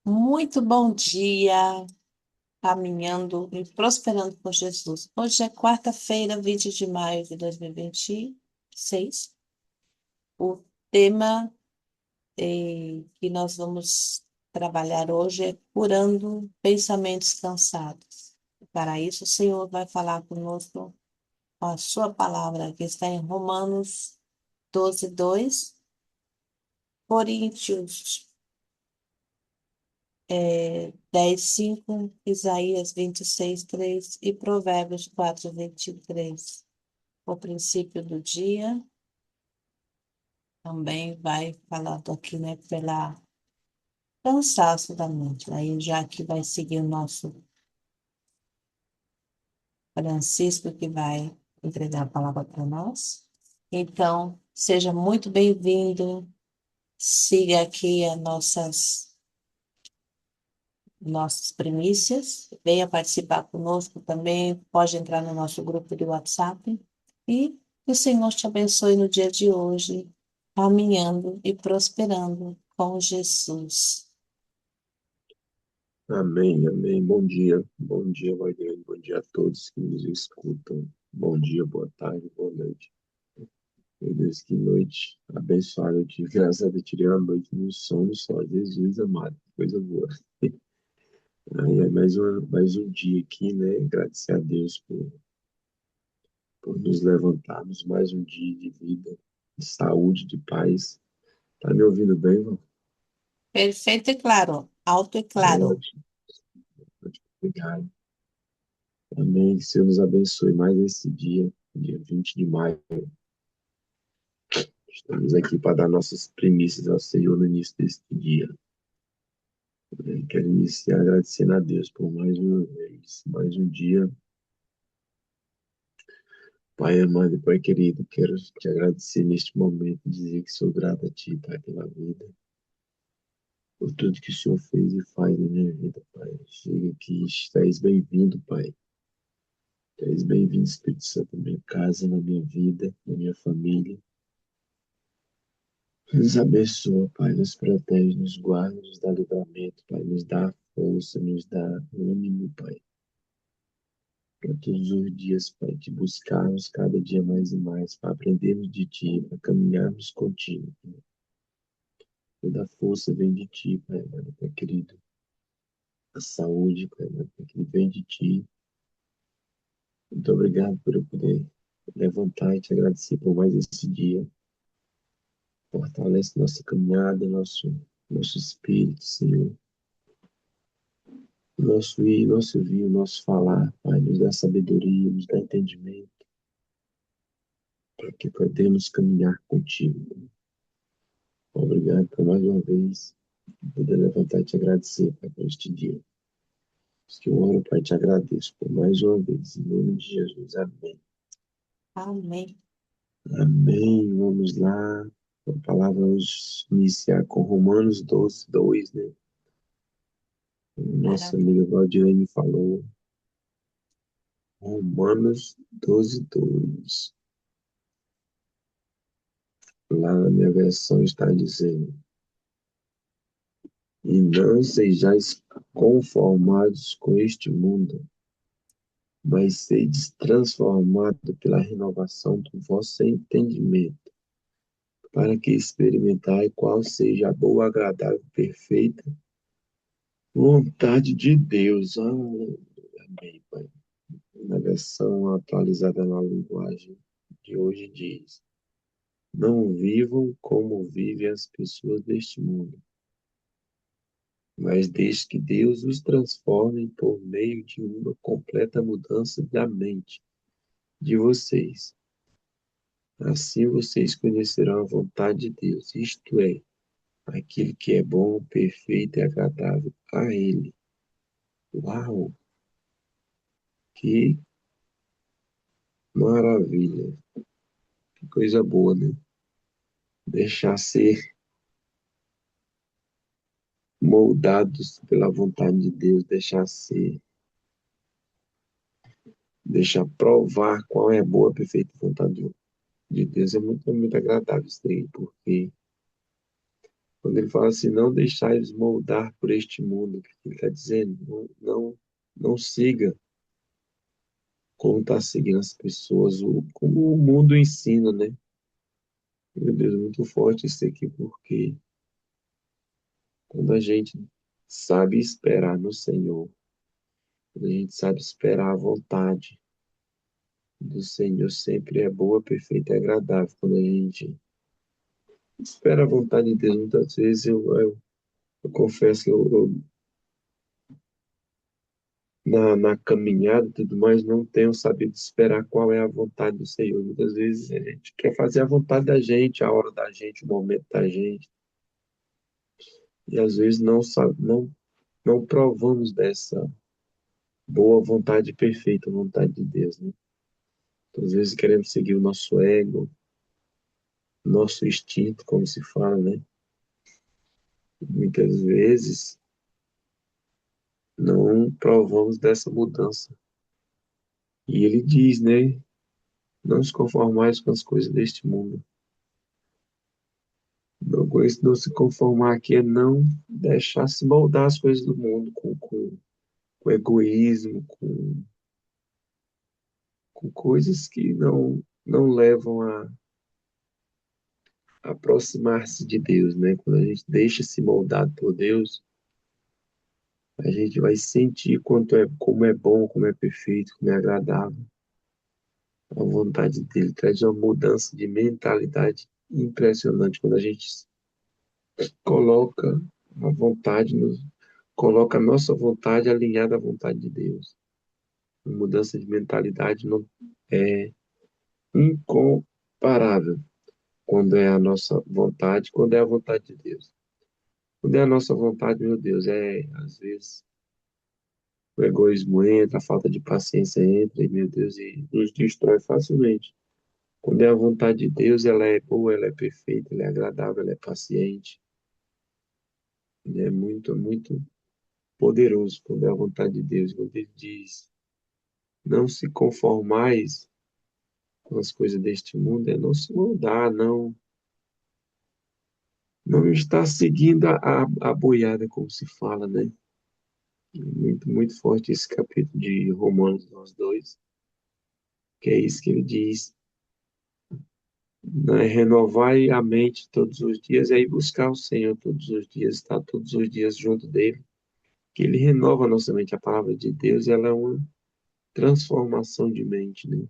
Muito bom dia, caminhando e prosperando com Jesus. Hoje é quarta-feira, 20 de maio de 2026. O tema que nós vamos trabalhar hoje é curando pensamentos cansados. Para isso, o Senhor vai falar conosco com a sua palavra, que está em Romanos 12:2, Coríntios 10:5, Isaías 26:3 e Provérbios 4:23. O princípio do dia também vai falando aqui, né, pela cansaço da mente. Aí já que vai seguir o nosso Francisco, que vai entregar a palavra para nós. Então, seja muito bem-vindo. Siga aqui as nossas primícias. Venha participar conosco também. Pode entrar no nosso grupo de WhatsApp. E que o Senhor te abençoe no dia de hoje, caminhando e prosperando com Jesus. Amém, amém. Bom dia, Mariane. Bom dia a todos que nos escutam. Bom dia, boa tarde, boa noite. Meu Deus, que noite abençoada. Eu tive, graças a Deus, tirei uma noite no sono só. Jesus amado, que coisa boa. Aí é mais um dia aqui, né? Agradecer a Deus por nos levantarmos mais um dia de vida, de saúde, de paz. Tá me ouvindo bem, irmão? Perfeito e claro, alto e claro. Ótimo, ótimo. Obrigado. Amém. Que o Senhor nos abençoe mais esse dia, dia 20 de maio. Estamos aqui para dar nossas primícias ao Senhor no início deste dia. Quero iniciar agradecendo a Deus por mais uma vez, mais um dia. Pai amado e Pai querido, quero te agradecer neste momento, dizer que sou grato a Ti, Pai, pela vida, por tudo que o Senhor fez e faz na minha vida, Pai. Chega aqui, estás bem-vindo, Pai. Estás bem-vindo, Espírito Santo, na minha casa, na minha vida, na minha família. Nos abençoa, Pai, nos protege, nos guarda, nos dá livramento, Pai, nos dá força, nos dá ânimo, Pai, para todos os dias, Pai, te buscarmos cada dia mais e mais, para aprendermos de Ti, para caminharmos contigo, Pai. Toda a força vem de Ti, Pai, amado, Pai querido. A saúde, Pai, amado, Pai querido, vem de Ti. Muito obrigado por eu poder levantar e te agradecer por mais esse dia. Fortalece nossa caminhada, nosso espírito, Senhor. Nosso ir, nosso vir, nosso falar, Pai, nos dá sabedoria, nos dá entendimento, para que podemos caminhar contigo. Obrigado por mais uma vez poder levantar e te agradecer, Pai, por este dia. Que eu oro, Pai, te agradeço por mais uma vez, em nome de Jesus. Amém. Amém. Amém. Vamos lá. A palavra vamos iniciar com Romanos 12:2, né? Nossa Maravilha. amiga Valdirene falou. Romanos 12:2. Lá na minha versão está dizendo: E não sejais conformados com este mundo, mas sedes transformado pela renovação do vosso entendimento, para que experimentai qual seja a boa, agradável e perfeita vontade de Deus. Amém, Pai. Na versão atualizada na linguagem de hoje diz: Não vivam como vivem as pessoas deste mundo, mas desde que Deus os transforme por meio de uma completa mudança da mente de vocês. Assim vocês conhecerão a vontade de Deus, isto é, aquilo que é bom, perfeito e agradável a Ele. Uau, que maravilha, que coisa boa, né? Deixar ser moldados pela vontade de Deus, deixar provar qual é a boa, perfeita vontade de Deus. É muito agradável isso aí, porque Quando ele fala assim, não deixai-vos moldar por este mundo, o que ele está dizendo? Não siga como está seguindo as pessoas, como o mundo ensina, né? Meu Deus, é muito forte isso aqui, porque quando a gente sabe esperar no Senhor, quando a gente sabe esperar a vontade do Senhor, sempre é boa, perfeita e agradável. Quando a gente espera a vontade de Deus, muitas vezes eu confesso que na caminhada e tudo mais, não tenho sabido esperar qual é a vontade do Senhor. Muitas vezes a gente quer fazer a vontade da gente, a hora da gente, o momento da gente, e às vezes não provamos dessa boa vontade perfeita, vontade de Deus, né? Às vezes queremos seguir o nosso ego, nosso instinto, como se fala, né? Muitas vezes não provamos dessa mudança. E ele diz, né? Não se conformais com as coisas deste mundo. Não, com isso, não se conformar aqui é não deixar se moldar as coisas do mundo com egoísmo, com coisas que não levam a aproximar-se de Deus, né? Quando a gente deixa se moldar por Deus, a gente vai sentir como é bom, como é perfeito, como é agradável. A vontade dele traz uma mudança de mentalidade impressionante quando a gente coloca a vontade, coloca a nossa vontade alinhada à vontade de Deus. A mudança de mentalidade não é incomparável quando é a nossa vontade, quando é a vontade de Deus. Quando é a nossa vontade, meu Deus, às vezes o egoísmo entra, a falta de paciência entra, e meu Deus, e nos destrói facilmente. Quando é a vontade de Deus, ela é boa, ela é perfeita, ela é agradável, ela é paciente. E é muito poderoso quando é a vontade de Deus. Quando ele diz, não se conformais com as coisas deste mundo, é não se moldar, não estar seguindo a boiada, como se fala, né? Muito forte esse capítulo de Romanos, nós dois, que é isso que ele diz, né? Renovai a mente todos os dias, e aí buscar o Senhor todos os dias, estar todos os dias junto dele, que ele renova a nossa mente. A palavra de Deus, ela é uma transformação de mente, né?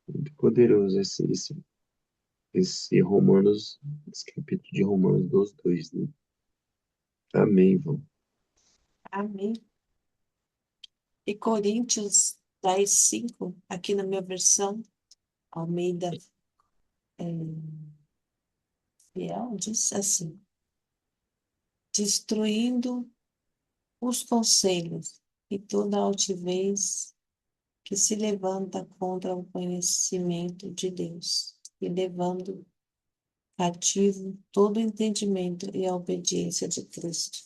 Muito poderoso esse Romanos, esse capítulo de Romanos 12, 2, né? Amém, Ivan. Amém. E Coríntios 10:5 aqui na minha versão, Almeida Fiel, diz assim: destruindo os conselhos e toda altivez que se levanta contra o conhecimento de Deus, e levando cativo todo o entendimento e a obediência de Cristo.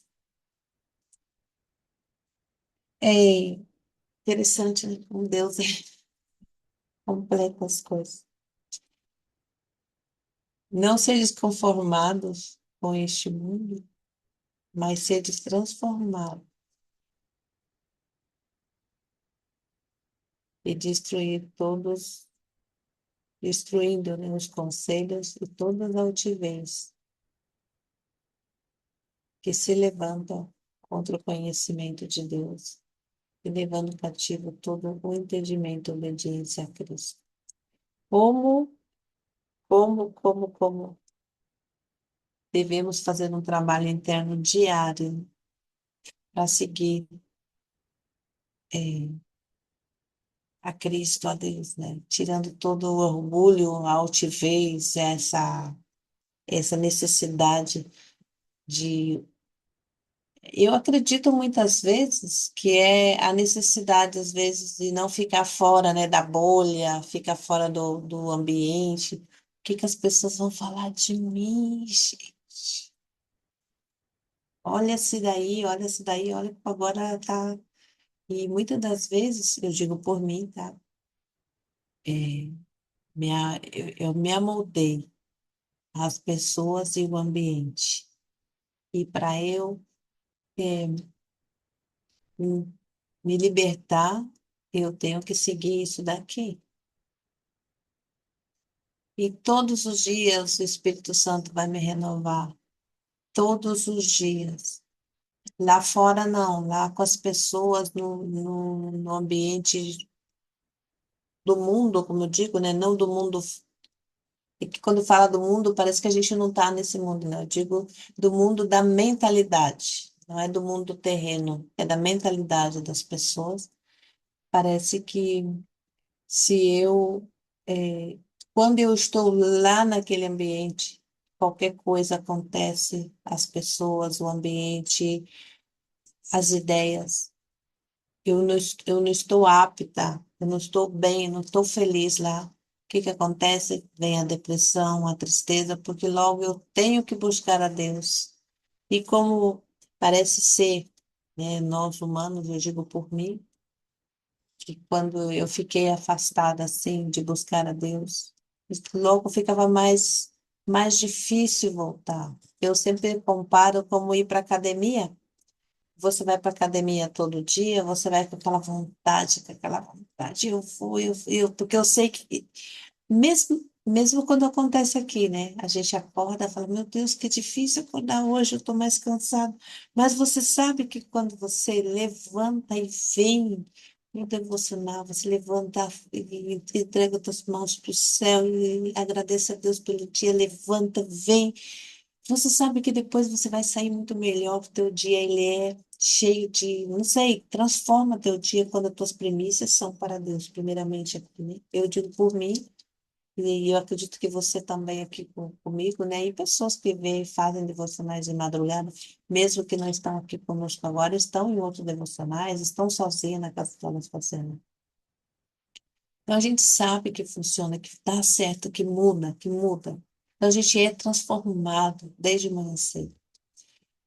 É interessante, né? Como Deus completa as coisas. Não seja conformados com este mundo, mas sede transformados e destruir todos, destruindo, né, os conselhos e todas as altivez que se levantam contra o conhecimento de Deus e levando cativo todo o entendimento e obediência a Cristo. Como, como devemos fazer um trabalho interno diário para seguir eh, a Cristo, a Deus, né? Tirando todo o orgulho, a altivez, essa necessidade de. Eu acredito muitas vezes que é a necessidade, às vezes, de não ficar fora, né, da bolha, ficar fora do ambiente. O que que as pessoas vão falar de mim, gente? Olha se daí, olha, agora tá. E muitas das vezes, eu digo por mim, tá? É, eu me amoldei às pessoas e o ambiente. E para eu eh, m- me libertar, eu tenho que seguir isso daqui. E todos os dias o Espírito Santo vai me renovar. Todos os dias. Lá fora, não. Lá com as pessoas no ambiente do mundo, como eu digo, né? Não do mundo. É que quando fala do mundo, parece que a gente não está nesse mundo, né? Eu digo do mundo da mentalidade. Não é do mundo terreno, é da mentalidade das pessoas. Parece que se eu, eh, quando eu estou lá naquele ambiente, qualquer coisa acontece, as pessoas, o ambiente, as ideias. Eu não estou apta, eu não estou bem, eu não estou feliz lá. O que que acontece? Vem a depressão, a tristeza, porque logo eu tenho que buscar a Deus. E como parece ser, né, nós humanos, eu digo por mim, que quando eu fiquei afastada assim de buscar a Deus, logo ficava mais difícil voltar. Eu sempre comparo como ir para academia. Você vai para academia todo dia, você vai com aquela vontade, porque eu sei que mesmo quando acontece aqui, né? A gente acorda e fala, meu Deus, que difícil acordar hoje, eu estou mais cansado. Mas você sabe que quando você levanta e vem no devocional, você levanta e entrega suas mãos para o céu e agradece a Deus pelo dia, levanta, vem. Você sabe que depois você vai sair muito melhor, o teu dia ele é cheio de, não sei, transforma teu dia quando as tuas primícias são para Deus, primeiramente aqui, né? Eu digo por mim, e eu acredito que você também aqui comigo, né? E pessoas que veem e fazem devocionais de madrugada, mesmo que não estão aqui conosco agora, estão em outros devocionais, estão sozinhas na casa que elas fazendo. Então a gente sabe que funciona, que dá certo, que muda, que muda. Então a gente é transformado desde manhã cedo.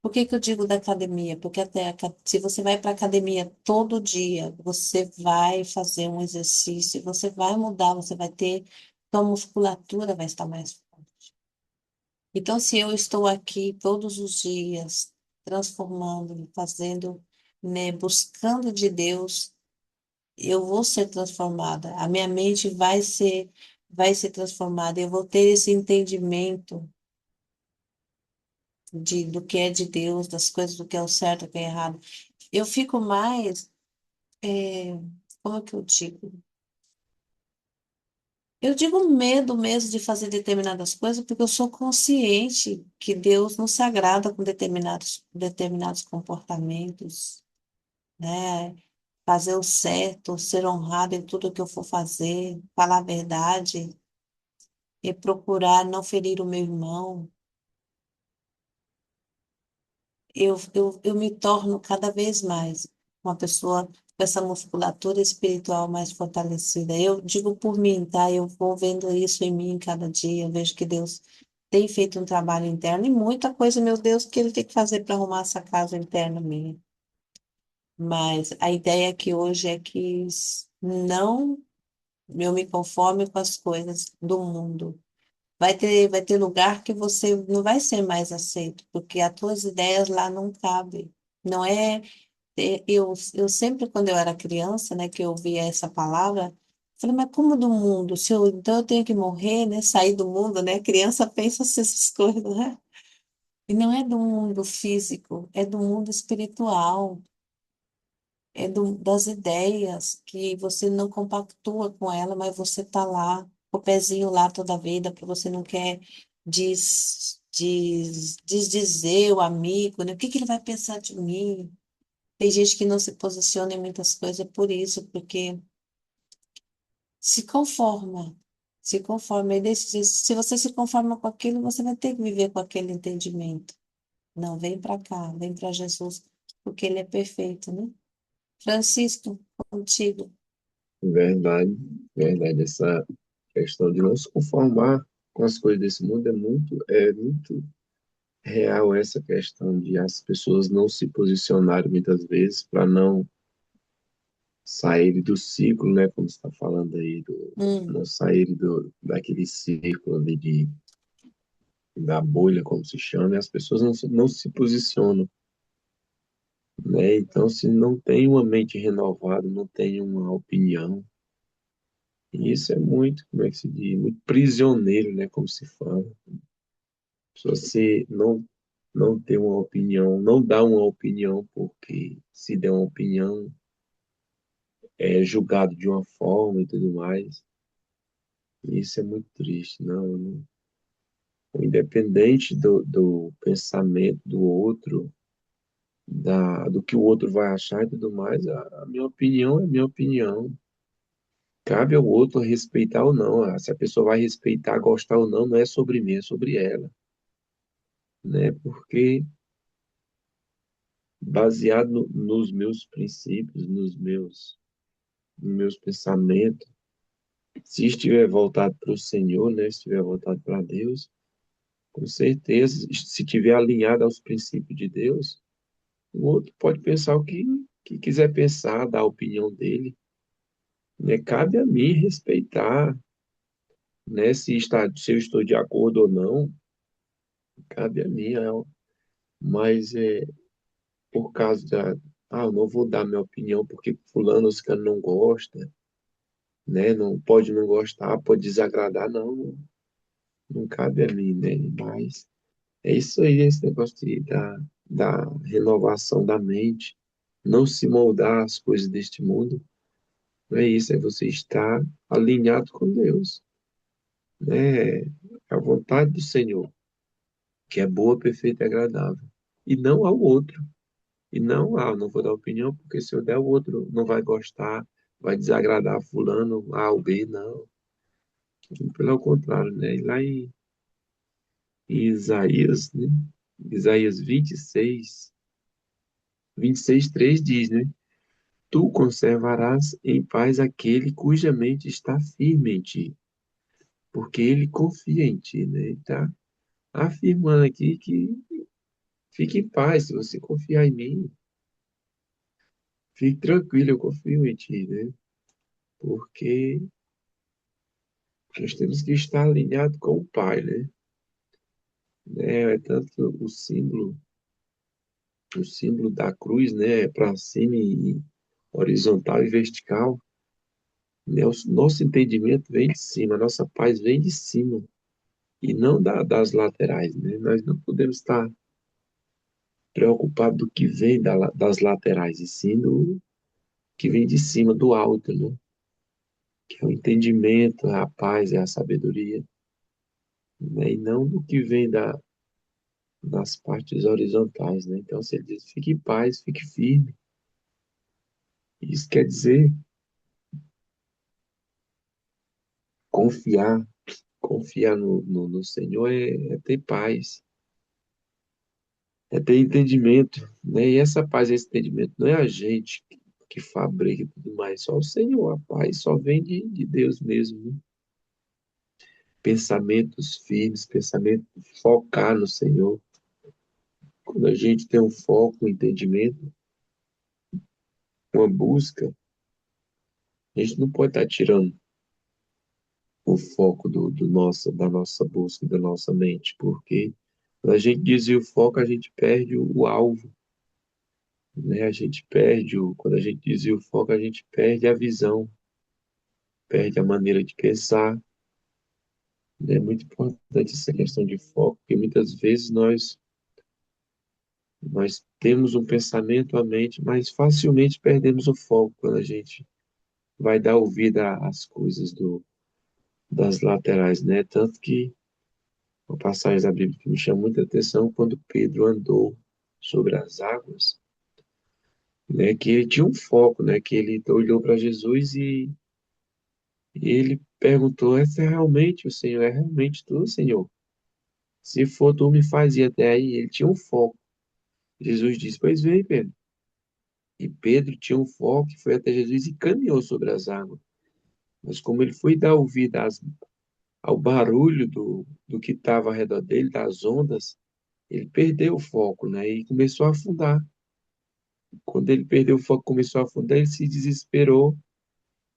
Por que que eu digo da academia? Porque se você vai para a academia todo dia, você vai fazer um exercício, você vai mudar, você vai ter, sua musculatura vai estar mais forte. Então, se eu estou aqui todos os dias, transformando, fazendo, né, buscando de Deus, eu vou ser transformada. A minha mente vai ser transformada. Eu vou ter esse entendimento do que é de Deus, das coisas, do que é o certo, do que é errado. Eu fico mais, é, como é que eu digo? Eu digo medo mesmo de fazer determinadas coisas, porque eu sou consciente que Deus não se agrada com determinados comportamentos, né? Fazer o certo, ser honrado em tudo que eu for fazer, falar a verdade e procurar não ferir o meu irmão. Eu me torno cada vez mais uma pessoa com essa musculatura espiritual mais fortalecida. Eu digo por mim, tá? Eu vou vendo isso em mim cada dia. Eu vejo que Deus tem feito um trabalho interno e muita coisa, meu Deus, que Ele tem que fazer para arrumar essa casa interna minha. Mas a ideia aqui hoje é que não eu me conforme com as coisas do mundo. Vai ter lugar que você não vai ser mais aceito, porque as tuas ideias lá não cabem. Não é, eu sempre, quando eu era criança, né, que eu ouvia essa palavra, falei, mas como do mundo? Então eu tenho que morrer, né, sair do mundo, né? Criança pensa essas coisas, né? E não é do mundo físico, é do mundo espiritual, é das ideias que você não compactua com ela, mas você tá lá, com o pezinho lá toda a vida, porque você não quer desdizer o amigo, né? O que que ele vai pensar de mim? Tem gente que não se posiciona em muitas coisas por isso, porque se conforma, se conforma. Se você se conforma com aquilo, você vai ter que viver com aquele entendimento. Não, vem para cá, vem para Jesus, porque ele é perfeito, né? Francisco, contigo. Verdade, verdade. Essa questão de não se conformar com as coisas desse mundo é muito real essa questão de as pessoas não se posicionarem muitas vezes para não sair do ciclo, né? Como você está falando aí, Hum, não sair daquele círculo ali da bolha, como se chama, e as pessoas não se posicionam, né? Então, se não tem uma mente renovada, não tem uma opinião, e isso é muito, como é que se diz? Muito prisioneiro, né? Como se fala. Se você não ter uma opinião, não dá uma opinião, porque se der uma opinião, é julgado de uma forma e tudo mais. E isso é muito triste, independente do pensamento do outro, do que o outro vai achar e tudo mais, a minha opinião é minha opinião. Cabe ao outro respeitar ou não. Se a pessoa vai respeitar, gostar ou não, não é sobre mim, é sobre ela, né? Porque baseado nos meus princípios, nos meus pensamentos, se estiver voltado para o Senhor, né? Se estiver voltado para Deus, com certeza, se estiver alinhado aos princípios de Deus, o outro pode pensar o que quiser pensar, dar a opinião dele, né? Cabe a mim respeitar, né? Se eu estou de acordo ou não, cabe a mim, mas por causa eu não vou dar minha opinião porque fulano ou ciclano não gosta, né? Não pode não gostar, pode desagradar, não cabe a mim, né? Mas é isso aí, esse negócio da renovação da mente, não se moldar às coisas deste mundo. Não é isso, é você estar alinhado com Deus, né? É a vontade do Senhor, que é boa, perfeita e agradável. E não ao outro. E não, eu não vou dar opinião, porque se eu der, o outro não vai gostar, vai desagradar fulano A ou B, não. Pelo contrário, né? E lá em Isaías, né? Isaías 26:3 diz, né? Tu conservarás em paz aquele cuja mente está firme em ti, porque ele confia em ti, né? Ele está afirmando aqui que fique em paz, se você confiar em mim, fique tranquilo, eu confio em ti, né? Porque nós temos que estar alinhado com o Pai, né? É tanto que o símbolo da cruz, né, é para cima e horizontal e vertical, né? O nosso entendimento vem de cima, a nossa paz vem de cima e não das laterais, né? Nós não podemos estar preocupados do que vem das laterais, e sim do que vem de cima, do alto, né? Que é o entendimento, é a paz, é a sabedoria, né? E não do que vem das partes horizontais, né? Então, se ele diz, fique em paz, fique firme, isso quer dizer confiar, confiar no Senhor é ter paz, é ter entendimento, né? E essa paz, esse entendimento, não é a gente que fabrica e tudo mais, só o Senhor, a paz só vem de Deus mesmo, né? Pensamentos firmes, pensamento focar no Senhor. Quando a gente tem um foco, um entendimento, uma busca, a gente não pode estar tirando o foco da nossa busca, da nossa mente, porque quando a gente desvia o foco, a gente perde o alvo, né? A gente quando a gente desvia o foco, a gente perde a visão, perde a maneira de pensar, né? É muito importante essa questão de foco, porque muitas vezes nós temos um pensamento à mente, mas facilmente perdemos o foco quando a gente vai dar ouvido às coisas das laterais, né? Tanto que uma passagem da Bíblia que me chama muita atenção quando Pedro andou sobre as águas, né? Que ele tinha um foco, né? Que ele olhou para Jesus e ele perguntou: "Esse é realmente o Senhor? É realmente tu, Senhor? Se for tu, me faz ir até aí." Ele tinha um foco. Jesus disse: "Pois vem, Pedro." E Pedro tinha um foco, foi até Jesus e caminhou sobre as águas. Mas como ele foi dar ouvido ao barulho do que estava ao redor dele, das ondas, ele perdeu o foco, né? E começou a afundar. Quando ele perdeu o foco, começou a afundar, ele se desesperou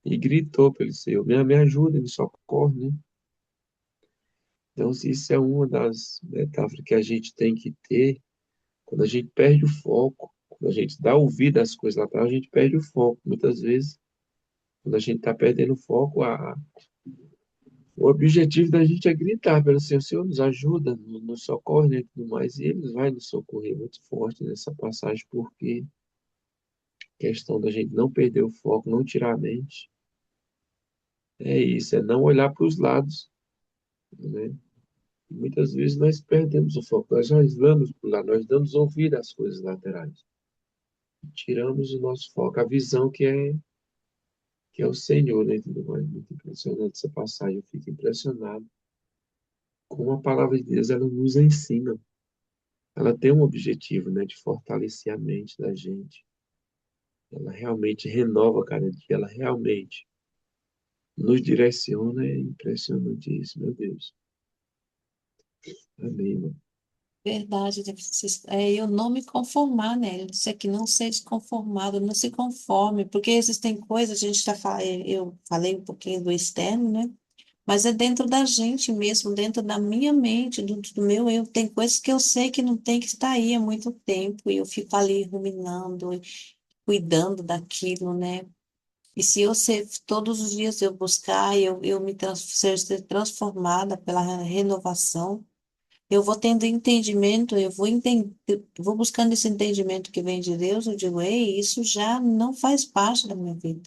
e gritou pelo Senhor: me ajuda, me socorre, né? Então, se isso é uma das metáforas que a gente tem que ter, quando a gente perde o foco, quando a gente dá ouvido às coisas lá atrás, a gente perde o foco. Muitas vezes, quando a gente está perdendo o foco, o objetivo da gente é gritar pelo Senhor, Senhor, nos ajuda, nos socorre, né, e tudo mais, e Ele vai nos socorrer muito forte nessa passagem, porque questão da gente não perder o foco, não tirar a mente, é isso, é não olhar para os lados, né? Muitas vezes nós perdemos o foco, nós já vamos para lá, nós damos ouvido às coisas laterais, tiramos o nosso foco, a visão que é o Senhor, né? E tudo mais. Muito impressionante essa passagem, eu fico impressionado como a palavra de Deus ela nos ensina. Ela tem um objetivo, né, de fortalecer a mente da gente. Ela realmente renova cada dia, ela realmente nos direciona. É impressionante isso, meu Deus. Amém, mano. Verdade, eu não me conformar, né? Ele disse aqui, não seja conformado, não se conforme, porque existem coisas, a gente está falando, eu falei um pouquinho do externo, né? Mas é dentro da gente mesmo, dentro da minha mente, do meu eu. Tem coisas que eu sei que não tem que estar aí há muito tempo, e eu fico ali ruminando, e cuidando daquilo, né? E se eu ser, todos os dias eu buscar, eu ser transformada pela renovação, eu vou tendo entendimento, vou buscando esse entendimento que vem de Deus, eu digo, ei, isso já não faz parte da minha vida.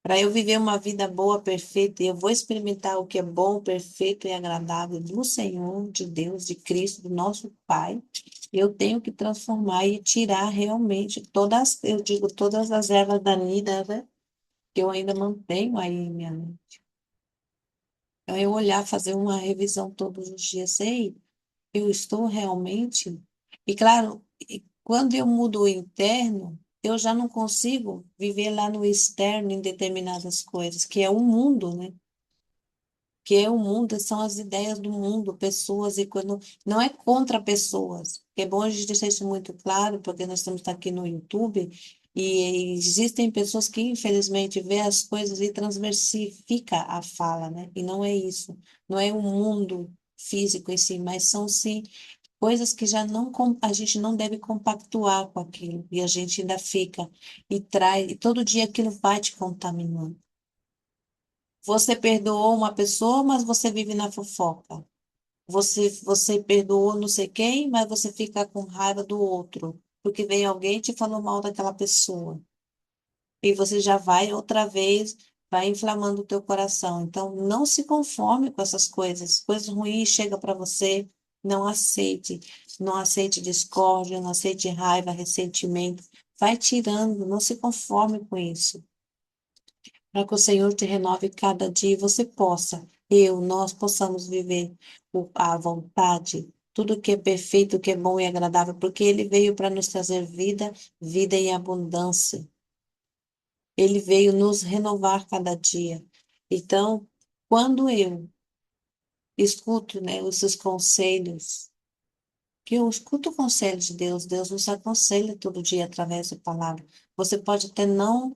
Para eu viver uma vida boa, perfeita, e eu vou experimentar o que é bom, perfeito e agradável do Senhor, de Deus, de Cristo, do nosso Pai, eu tenho que transformar e tirar realmente todas, eu digo, todas as ervas daninhas, né, que eu ainda mantenho aí em minha mente. Então, eu olhar, fazer uma revisão todos os dias, ei, eu estou realmente. E claro, quando eu mudo o interno, eu já não consigo viver lá no externo em determinadas coisas, que é o mundo, né? Que é o mundo, são as ideias do mundo, pessoas, e quando não é contra pessoas. É bom a gente deixar isso muito claro, porque nós estamos aqui no YouTube e existem pessoas que, infelizmente, vê as coisas e transversifica a fala, né? E não é isso. Não é o mundo físico em si, mas são sim coisas que já não a gente não deve compactuar com aquilo e a gente ainda fica e traz e todo dia aquilo vai te contaminando. Você perdoou uma pessoa, mas você vive na fofoca. Você perdoou não sei quem, mas você fica com raiva do outro, porque vem alguém e te falou mal daquela pessoa. E você já vai outra vez, vai inflamando o teu coração. Então, não se conforme com essas coisas. Coisas ruins chegam para você, não aceite. Não aceite discórdia, não aceite raiva, ressentimento. Vai tirando, não se conforme com isso, para que o Senhor te renove cada dia e você possa, nós possamos viver a vontade, tudo que é perfeito, que é bom e agradável, porque Ele veio para nos trazer vida, vida em abundância. Ele veio nos renovar cada dia. Então, quando eu escuto, né, esses conselhos, que eu escuto o conselho de Deus, Deus nos aconselha todo dia através da palavra. Você pode até não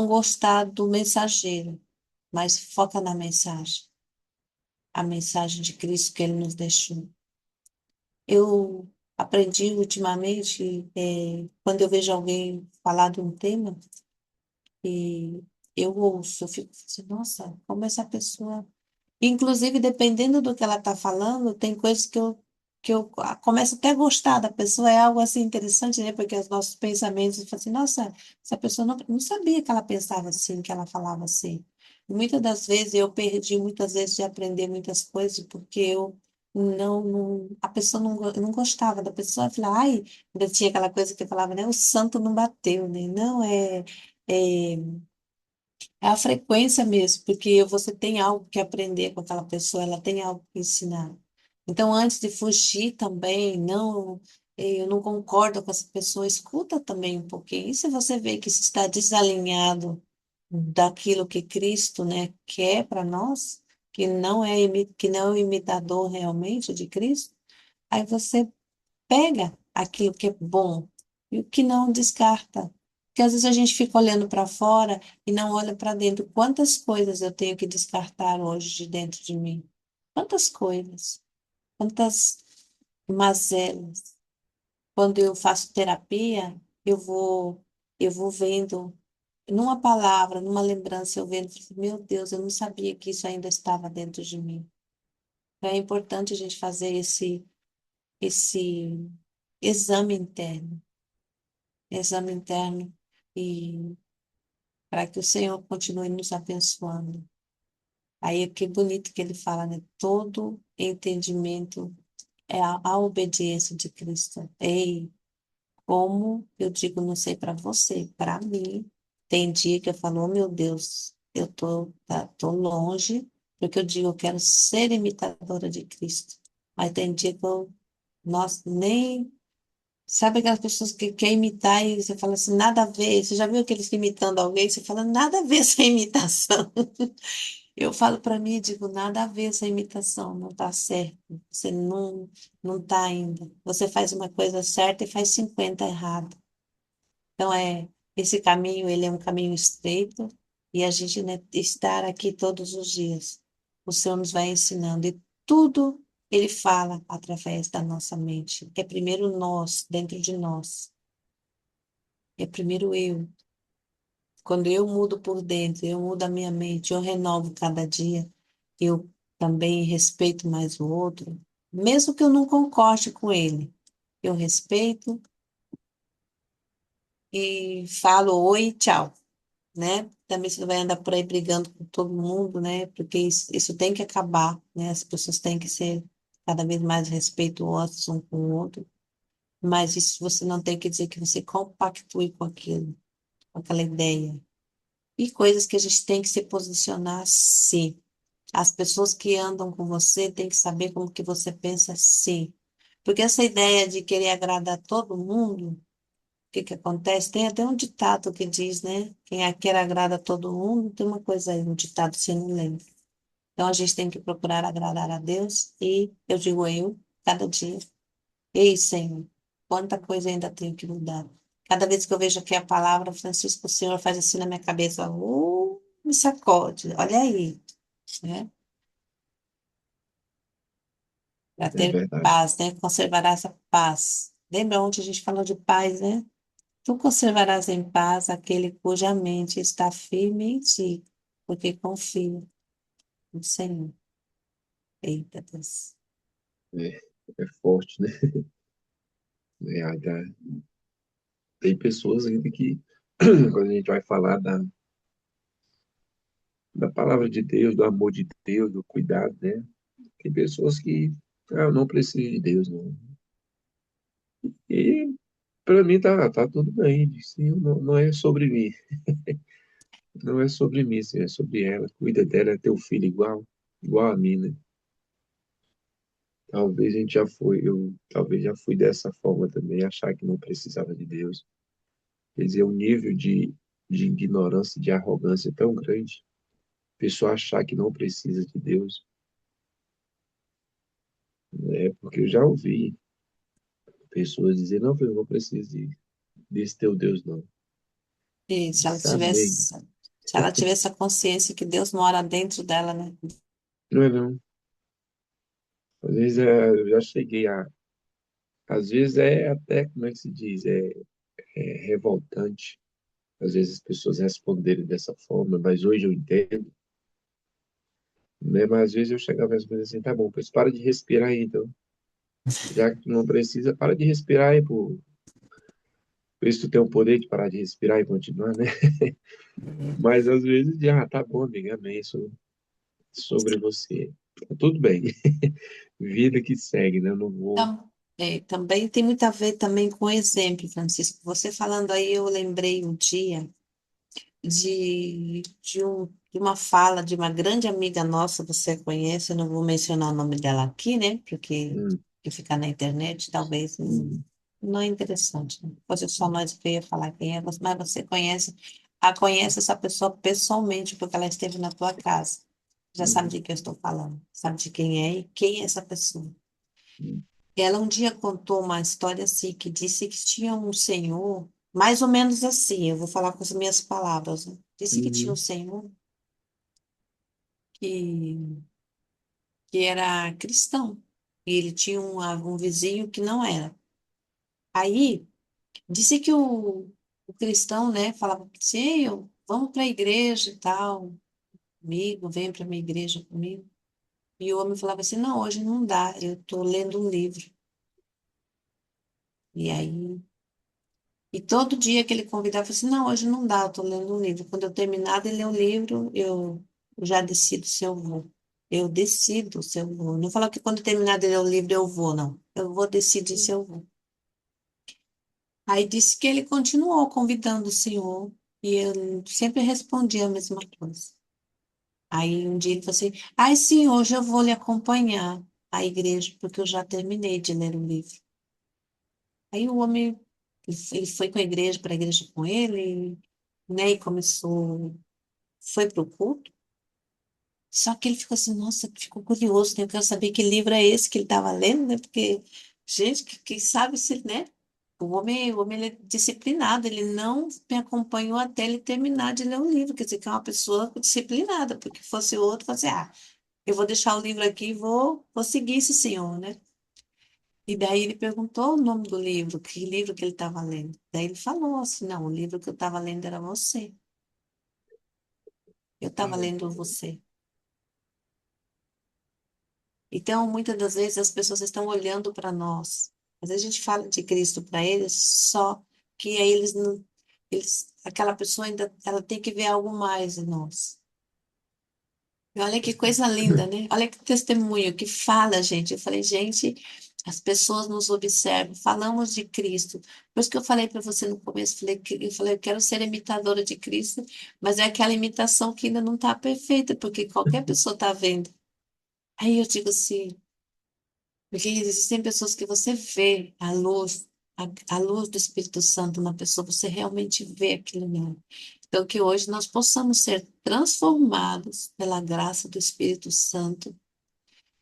gostar do mensageiro, mas foca na mensagem, a mensagem de Cristo que ele nos deixou. Eu aprendi ultimamente, quando eu vejo alguém falar de um tema, e eu ouço, eu fico assim, nossa, como essa pessoa. Inclusive, dependendo do que ela está falando, tem coisas que eu começo até a gostar da pessoa, é algo assim interessante, né? Porque os nossos pensamentos, eu falo assim, nossa, essa pessoa não sabia que ela pensava assim, que ela falava assim. E muitas das vezes eu perdi muitas vezes de aprender muitas coisas, porque eu a pessoa eu não gostava da pessoa, eu falava, ai, ainda tinha aquela coisa que eu falava, né? O santo não bateu, né? Não é é a frequência mesmo, porque você tem algo que aprender com aquela pessoa, ela tem algo que ensinar. Então, antes de fugir também, não, eu não concordo com essa pessoa, escuta também um pouquinho. E se você vê que está desalinhado daquilo que Cristo, né, quer para nós, que não é o imitador realmente de Cristo, aí você pega aquilo que é bom e o que não descarta. Porque às vezes a gente fica olhando para fora e não olha para dentro. Quantas coisas eu tenho que descartar hoje de dentro de mim? Quantas coisas? Quantas mazelas? Quando eu faço terapia, eu vou vendo, numa palavra, numa lembrança, eu vendo, meu Deus, eu não sabia que isso ainda estava dentro de mim. Então, é importante a gente fazer esse exame interno, exame interno, e para que o Senhor continue nos abençoando. Aí, que bonito que ele fala, né? Todo entendimento é a obediência de Cristo. Ei, como eu digo, não sei para você, para mim, tem dia que eu falo, oh, meu Deus, tô longe, porque eu digo, eu quero ser imitadora de Cristo. Mas tem dia que eu, nossa, nem. Sabe aquelas pessoas que quer imitar e você fala assim, nada a ver. Você já viu aqueles que imitando alguém? Você fala, nada a ver essa imitação. Eu falo para mim e digo, nada a ver essa imitação, não está certo. Você não está ainda. Você faz uma coisa certa e faz 50 errado. Então, esse caminho, ele é um caminho estreito e a gente, né, estar aqui todos os dias. O Senhor nos vai ensinando e tudo ele fala através da nossa mente. É primeiro nós, dentro de nós. É primeiro eu. Quando eu mudo por dentro, eu mudo a minha mente, eu renovo cada dia, eu também respeito mais o outro, mesmo que eu não concorde com ele. Eu respeito e falo oi, tchau, né? Também você não vai andar por aí brigando com todo mundo, né? Porque isso tem que acabar, né? As pessoas têm que ser cada vez mais respeituosas um com o outro, mas isso você não tem que dizer que você compactue com aquilo, com aquela ideia. E coisas que a gente tem que se posicionar, sim. As pessoas que andam com você têm que saber como que você pensa, sim. Porque essa ideia de querer agradar todo mundo, o que que acontece? Tem até um ditado que diz, né? Quer agrada todo mundo, tem uma coisa aí, um ditado, se não lembro. Então a gente tem que procurar agradar a Deus e eu digo eu, cada dia. Ei, Senhor, quanta coisa ainda tenho que mudar. Cada vez que eu vejo aqui a palavra, Francisco, o Senhor faz assim na minha cabeça, me sacode, olha aí, né? Para É ter verdade. paz, né? Conservarás a paz. Lembra ontem a gente falou de paz, né? Tu conservarás em paz aquele cuja mente está firme em ti, porque confia no Senhor. Eita Deus. É, é forte, né? Tem pessoas ainda que, quando a gente vai falar da palavra de Deus, do amor de Deus, do cuidado, né? Tem pessoas que, eu não preciso de Deus, não. E para mim tá tudo bem. Sim, não é sobre mim. Não é sobre mim, sim, é sobre ela. Cuida dela, é teu filho igual a mim, né? Talvez a gente já foi, eu talvez já fui dessa forma também, achar que não precisava de Deus. Quer dizer, um nível de ignorância, de arrogância tão grande. A pessoa achar que não precisa de Deus, né? Porque eu já ouvi pessoas dizer, não, eu não preciso desse teu Deus, não. E Sabe, se ela tivesse a consciência que Deus mora dentro dela, né? não é não. Às vezes eu já cheguei às vezes é até, como é que se diz, é revoltante. Às vezes as pessoas responderem dessa forma, mas hoje eu entendo, né? Mas às vezes eu chegava às vezes assim, tá bom, pois para de respirar aí, então. Já que tu não precisa, para de respirar aí, por isso tu tem o poder de parar de respirar e continuar, né? Mas às vezes, tá bom, amiga, amém, sobre você. Tá tudo bem. Vida que segue, né? Eu não vou. Também tem muito a ver também com o exemplo, Francisco. Você falando aí, eu lembrei um dia de uma fala de uma grande amiga nossa, você conhece, eu não vou mencionar o nome dela aqui, né? Porque Hum, que ficar na internet talvez hum, não é interessante. Né? Fosse só nós que eu ia falar quem é, mas você conhece, conhece essa pessoa pessoalmente, porque ela esteve na tua casa. Já sabe hum, de quem eu estou falando, sabe de quem é e quem é essa pessoa. hum, Ela um dia contou uma história assim, que disse que tinha um senhor. Mais ou menos assim, eu vou falar com as minhas palavras, né? Disse que tinha um Uhum. senhor que, que era cristão. E ele tinha um vizinho que não era. Aí, disse que o cristão, né, falava assim, vamos para a igreja e tal, comigo, vem para minha igreja comigo. E o homem falava assim, não, hoje não dá, eu estou lendo um livro. E aí, e todo dia que ele convidava, eu falava assim, não, hoje não dá, eu estou lendo um livro. Quando eu terminar de ler o livro, eu já decido se eu vou. Eu decido se eu vou. Não fala que quando eu terminar de ler o livro eu vou, não. Eu vou decidir se eu vou. Aí disse que ele continuou convidando o senhor e eu sempre respondia a mesma coisa. Aí um dia ele falou assim, ai sim, hoje eu vou lhe acompanhar à igreja, porque eu já terminei de ler o livro. Aí o homem, ele foi com a igreja, para a igreja com ele, né, e começou, foi para o culto. Só que ele ficou assim, nossa, ficou curioso, né? Eu quero saber que livro é esse que ele estava lendo, né? Porque, gente, quem sabe se, né? O homem ele é disciplinado, ele não me acompanhou até ele terminar de ler o livro, quer dizer, que é uma pessoa disciplinada, porque fosse outro, fosse, eu vou deixar o livro aqui e vou seguir esse senhor, né? E daí ele perguntou o nome do livro, que livro que ele estava lendo. Daí ele falou assim, não, o livro que eu estava lendo era você. Eu estava Ai, lendo você. Então, muitas das vezes as pessoas estão olhando para nós. Às vezes a gente fala de Cristo para eles, só que aí eles não, aquela pessoa ainda, ela tem que ver algo mais em nós. E olha que coisa linda, né? Olha que testemunho que fala, gente. Eu falei, gente, as pessoas nos observam, falamos de Cristo. Por isso que eu falei para você no começo, eu falei, eu quero ser imitadora de Cristo, mas é aquela imitação que ainda não está perfeita, porque qualquer pessoa está vendo. Aí eu digo assim, porque existem pessoas que você vê a luz do Espírito Santo na pessoa, você realmente vê aquilo nela. Então, que hoje nós possamos ser transformados pela graça do Espírito Santo,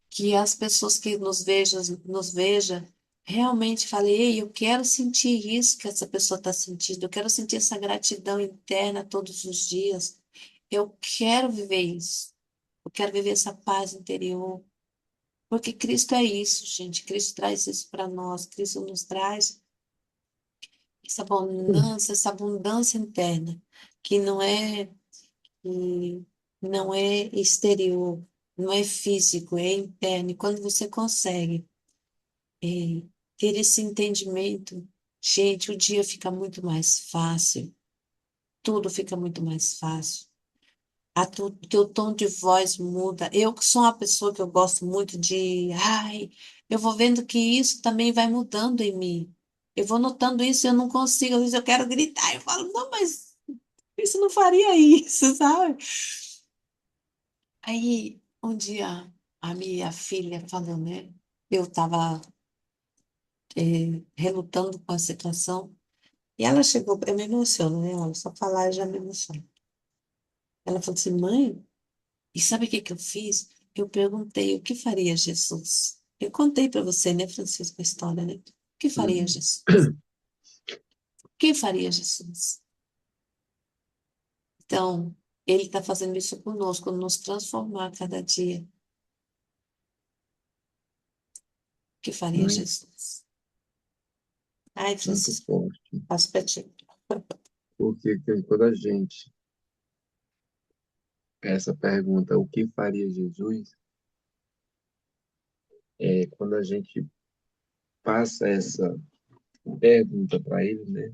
que as pessoas que nos veja realmente falem, ei, eu quero sentir isso que essa pessoa está sentindo, eu quero sentir essa gratidão interna todos os dias, eu quero viver isso, eu quero viver essa paz interior. Porque Cristo é isso, gente. Cristo traz isso para nós. Cristo nos traz essa abundância interna, que não é exterior, não é físico, é interno. E quando você consegue eh, ter esse entendimento, gente, o dia fica muito mais fácil. Tudo fica muito mais fácil. Teu tom de voz muda. Eu que sou uma pessoa que eu gosto muito eu vou vendo que isso também vai mudando em mim. Eu vou notando isso e eu não consigo, às vezes eu quero gritar, eu falo, não, mas isso não faria isso, sabe? Aí, um dia, a minha filha falou, né? Eu estava relutando com a situação, e ela chegou, eu me emociono, né? Ela só falar eu já me emociono. Ela falou assim, mãe, e sabe o que que eu fiz? Eu perguntei o que faria Jesus. Eu contei para você, né, Francisco, a história, né? O que faria uhum. Jesus? O que faria Jesus? Então, ele está fazendo isso conosco, nos transformar a cada dia. O que faria Ai, Jesus? Ai, muito Francisco, forte. passo para ti. Porque quando a gente, essa pergunta, o que faria Jesus, quando a gente passa essa pergunta para ele, né?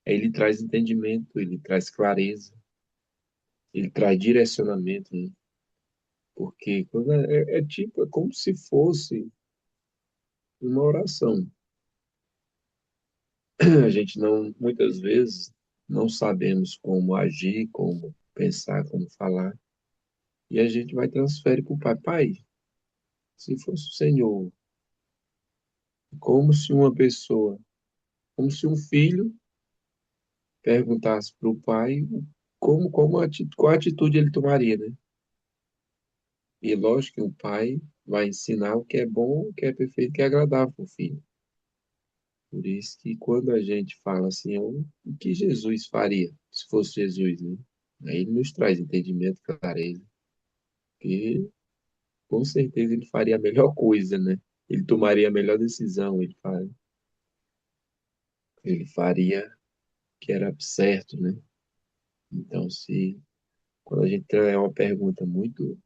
Ele traz entendimento, ele traz clareza, ele traz direcionamento, né? Porque quando tipo, é como se fosse uma oração. A gente não, muitas vezes, não sabemos como agir, como pensar, como falar, e a gente vai transferir para o pai. Pai, se fosse o Senhor, como se uma pessoa, como se um filho perguntasse para o pai qual atitude ele tomaria, né? E lógico que o pai vai ensinar o que é bom, o que é perfeito, o que é agradável para o filho. Por isso que quando a gente fala assim, o que Jesus faria se fosse Jesus, né? Aí ele nos traz entendimento, clareza, que com certeza ele faria a melhor coisa, né? Ele tomaria a melhor decisão, ele faria o que era certo, né? Então, se quando a gente tem uma pergunta muito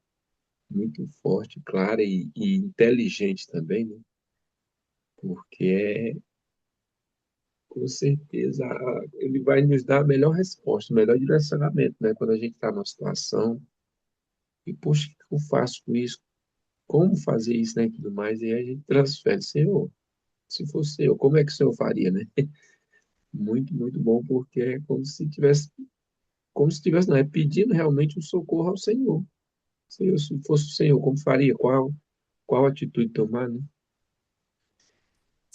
forte, clara e inteligente também, né? Porque com certeza ele vai nos dar a melhor resposta, o melhor direcionamento, né? Quando a gente está numa situação e, poxa, o que eu faço com isso? Como fazer isso, né? E tudo mais, e aí a gente transfere, Senhor, se fosse eu, como é que o Senhor faria, né? Muito bom, porque é como se tivesse, não, é pedindo realmente um socorro ao Senhor. Senhor, se fosse o Senhor, como faria? Qual atitude tomar, né?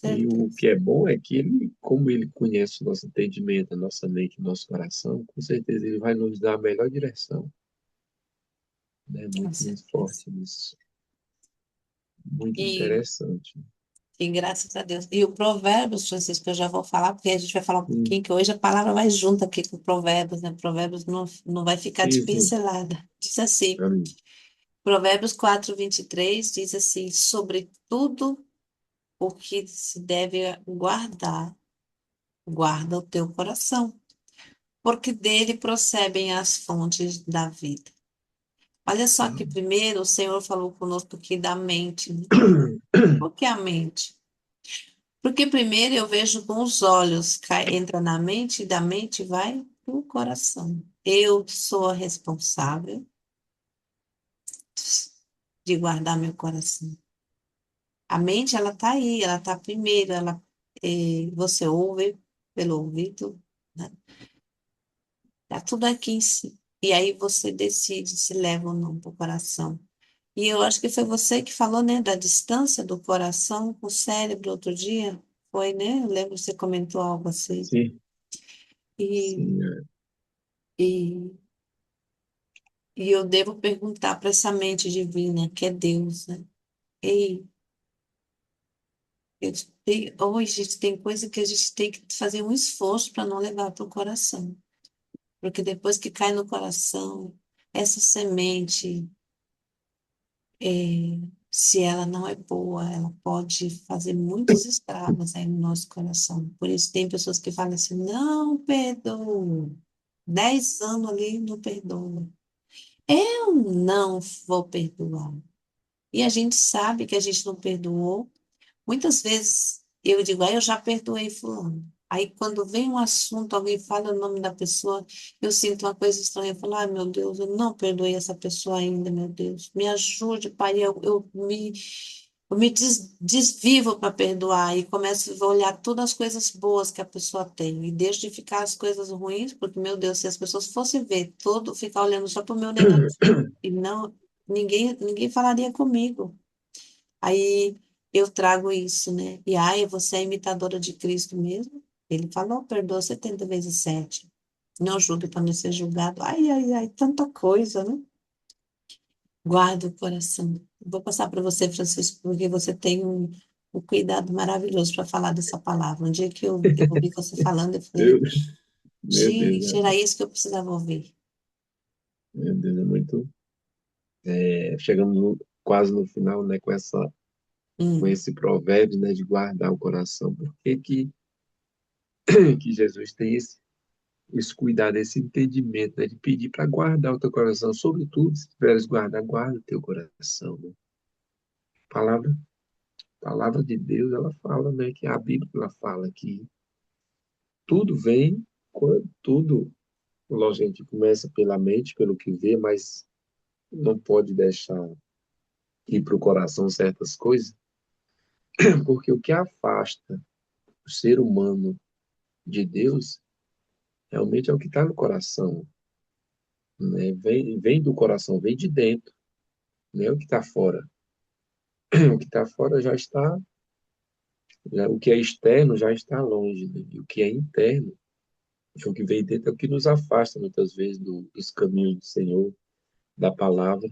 E o Certeza. que é bom é que ele, como ele conhece o nosso entendimento, a nossa mente, o nosso coração, com certeza ele vai nos dar a melhor direção, né? Com Muito certeza. forte isso. Muito E, interessante. e graças a Deus. E o Provérbios, Francisco, eu já vou falar, porque a gente vai falar um Sim, pouquinho, que hoje a palavra vai junto aqui com Provérbios, né? Provérbios não vai ficar de sim. pincelada. Diz assim, Amém. Provérbios 4:23 diz assim, sobre tudo o que se deve guardar, guarda o teu coração, porque dele procedem as fontes da vida. Olha só que primeiro o Senhor falou conosco aqui da mente, né? Por que a mente? Porque primeiro eu vejo com os olhos, entra na mente e da mente vai para o coração. Eu sou a responsável de guardar meu coração. A mente, ela tá aí, ela tá primeiro, você ouve pelo ouvido, né? Tá tudo aqui em si. E aí você decide se leva ou não para o coração. E eu acho que foi você que falou, né, da distância do coração com o cérebro outro dia. Foi, né? Eu lembro que você comentou algo assim. Sim, E, sim, e, e eu devo perguntar para essa mente divina, que é Deus, né? Ei, hoje tem coisa que a gente tem que fazer um esforço para não levar para o coração. Porque depois que cai no coração, essa semente, se ela não é boa, ela pode fazer muitos estragos aí no nosso coração. Por isso tem pessoas que falam assim, não perdoo. 10 anos ali não perdoa. Eu não vou perdoar. E a gente sabe que a gente não perdoou. Muitas vezes eu digo, eu já perdoei fulano. Aí quando vem um assunto, alguém fala o nome da pessoa, eu sinto uma coisa estranha. Eu falo, ai meu Deus, eu não perdoei essa pessoa ainda, meu Deus. Me ajude, Pai. Eu me desvivo para perdoar e começo a olhar todas as coisas boas que a pessoa tem. E deixo de ficar as coisas ruins, porque, meu Deus, se as pessoas fossem ver todo, ficar olhando só para o meu negativo, e não, ninguém falaria comigo. Aí eu trago isso, né? E ai, você é imitadora de Cristo mesmo? Ele falou, perdoa 70 vezes 7. Não julgue para não ser julgado. Ai, ai, ai, tanta coisa, né? Guarda o coração. Vou passar para você, Francisco, porque você tem um cuidado maravilhoso para falar dessa palavra. Um dia que eu ouvi você falando, eu meu, falei, meu Deus, gente, era isso que eu precisava ouvir. meu Deus, é muito. Chegamos quase no final, né, com Hum, esse provérbio, né, de guardar o coração. Por que que Jesus tem esse cuidado, esse entendimento, né, de pedir para guardar o teu coração, sobretudo, se tiveres guardar, guarda o teu coração, né? Palavra, palavra de Deus, ela fala, né, que a Bíblia ela fala que tudo vem, tudo, lógico, a gente começa pela mente, pelo que vê, mas não pode deixar ir para o coração certas coisas, porque o que afasta o ser humano de Deus realmente é o que está no coração, né? Vem do coração, vem de dentro, não é o que está fora. O que está fora o que é externo já está longe, né? E o que é interno, o que vem dentro é o que nos afasta muitas vezes dos caminhos do Senhor, da palavra.